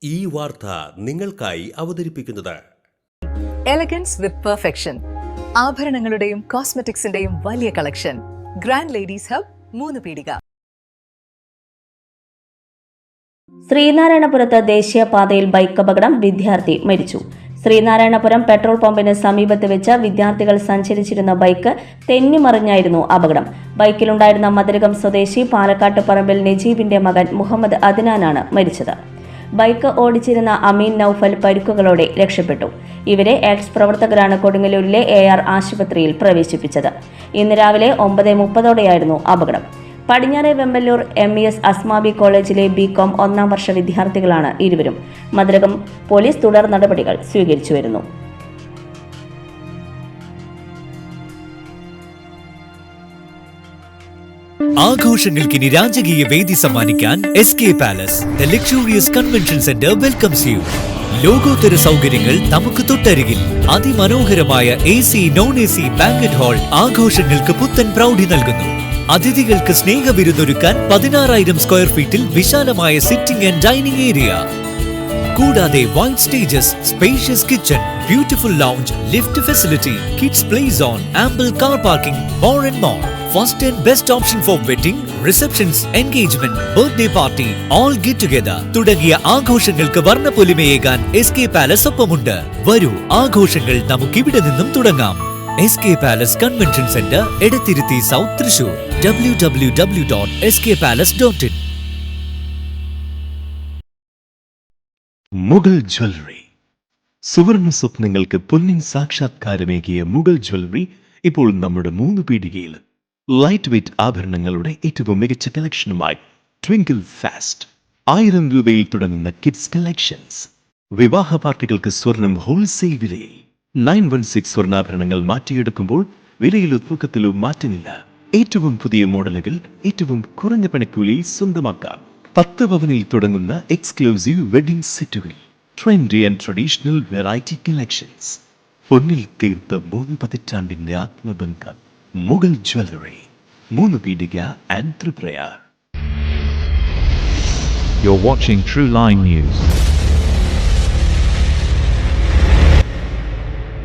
ഈ വാർത്ത നിങ്ങൾക്കായി അവതരിപ്പിക്കുന്നത് എലഗൻസ് വിത്ത് പെർഫെക്ഷൻ. ആഭരണങ്ങളുടെയും കോസ്മെറ്റിക്സിന്റെയും വലിയ കളക്ഷൻ. ഗ്രാൻഡ് ലേഡീസ് ഹബ്, 3 പീടിക. ശ്രീനാരായണപുരത്ത് ദേശീയപാതയിൽ ബൈക്ക് അപകടം, വിദ്യാർത്ഥി മരിച്ചു. ശ്രീനാരായണപുരം പെട്രോൾ പമ്പിന് സമീപത്ത് വെച്ച് വിദ്യാർത്ഥികൾ സഞ്ചരിച്ചിരുന്ന ബൈക്ക് തെന്നിമറിഞ്ഞായിരുന്നു അപകടം. ബൈക്കിലുണ്ടായിരുന്ന മതിലകം സ്വദേശി പാലക്കാട്ട് പറമ്പിൽ നജീബിന്റെ മകൻ മുഹമ്മദ് അദ്നാനാണ് മരിച്ചത്. ബൈക്ക് ഓടിച്ചിരുന്ന അമീൻ നൌഫൽ പരിക്കുകളോടെ രക്ഷപ്പെട്ടു. ഇവരെ എക്സ് പ്രവർത്തകരാണ് കൊടുങ്ങല്ലൂരിലെ AR ആശുപത്രിയിൽ പ്രവേശിപ്പിച്ചത്. ഇന്ന് രാവിലെ 9:30ഓടെയായിരുന്നു അപകടം. പടിഞ്ഞാറെ വെമ്പല്ലൂർ MES അസ്മാബി കോളേജിലെ BCom 1ാം വർഷ വിദ്യാർത്ഥികളാണ് ഇരുവരും. മതിലകം പോലീസ് തുടർ നടപടികൾ സ്വീകരിച്ചുവരുന്നു. ആഘോഷങ്ങൾക്കിനി രാജകീയ വേദി സമ്മാനിക്കാൻ SK palace, the luxurious convention centre welcomes U. ലോകോത്തര സൗകര്യങ്ങൾ നമുക്ക് തൊട്ടരികിൽ. അതിമനോഹരമായ AC, non-AC ബാങ്കറ്റ് ഹാൾ ആഘോഷങ്ങൾക്ക് പുത്തൻ പ്രൗഢി നൽകുന്നു. അതിഥികൾക്ക് സ്നേഹവിരുന്നൊരുക്കാൻ 16,000 സ്ക്വയർ ഫീറ്റിൽ വിശാലമായ സിറ്റിംഗ് ആൻഡ് ഡൈനിങ് ഏരിയ. കൂടാതെ wide stages, spacious kitchen, beautiful lounge, lift facility, kids play zone, ample car parking, more and more. First and best option four wedding, receptions, engagement, birthday party, all get together തുടങ്ങിയ ആഘോഷങ്ങൾക്ക് വർണ്ണപ്പൊലിമയേകാൻ SK palace ഒപ്പമുണ്ട്. വരൂ, ആഘോഷങ്ങൾ നമുക്കിവിടെ നിന്നും തുടങ്ങാം. SK palace convention centre, Edathiruthy south, Thrissur. www.skpalace.in. Mughal jewellery. സുവർണ സ്വപ്നങ്ങൾക്ക് പൊന്നിൻ സാക്ഷാത്കാരമേകിയ മുഗൾ ജ്വല്ലറി ഇപ്പോൾ നമ്മുടെ 3 പീടികയിൽ. ലൈറ്റ് വെയ്റ്റ് ആഭരണങ്ങളുടെ ഏറ്റവും മികച്ച കളക്ഷനുമായി ട്വിങ്കിൾ ഫാസ്റ്റ്. 1000 രൂപയിൽ തുടങ്ങുന്ന കിഡ്സ് കളക്ഷൻസ്. വിവാഹ പാർട്ടികൾക്ക് സ്വർണം ഹോൾസെയിൽ വിലയിൽ. 916 സ്വർണ്ണാഭരണങ്ങൾ മാറ്റിയെടുക്കുമ്പോൾ വിലയിലോ തൂക്കത്തിലോ മാറ്റമില്ല. ഏറ്റവും പുതിയ മോഡലുകൾ ഏറ്റവും കുറഞ്ഞ പണിക്കൂലിയിൽ സ്വന്തമാക്കാം. 10 പവനിൽ തുടങ്ങുന്ന എക്സ്ക്ലൂസീവ് വെഡിംഗ് സെറ്റുകൾ. Trendy and traditional variety collections. പൊന്നിൽ തീർത്ത 3 പതിറ്റാണ്ടിന്റെ ആത്മബന്ധം. മുഗൾ ജ്വല്ലറി, 3 പീടിക and Tripura. You're watching True Line News.